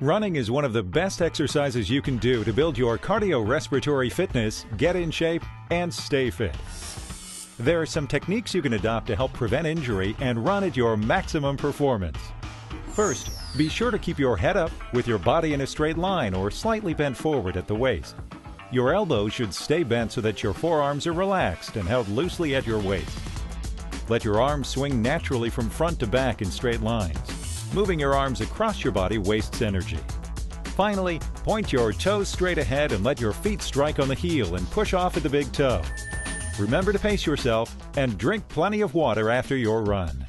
Running is one of the best exercises you can do to build your cardio-respiratory fitness, get in shape, and stay fit. There are some techniques you can adopt to help prevent injury and run at your maximum performance. First, be sure to keep your head up with your body in a straight line or slightly bent forward at the waist. Your elbows should stay bent so that your forearms are relaxed and held loosely at your waist. Let your arms swing naturally from front to back in straight lines. Moving your arms across your body wastes energy. Finally, point your toes straight ahead and let your feet strike on the heel and push off at the big toe. Remember to pace yourself and drink plenty of water after your run.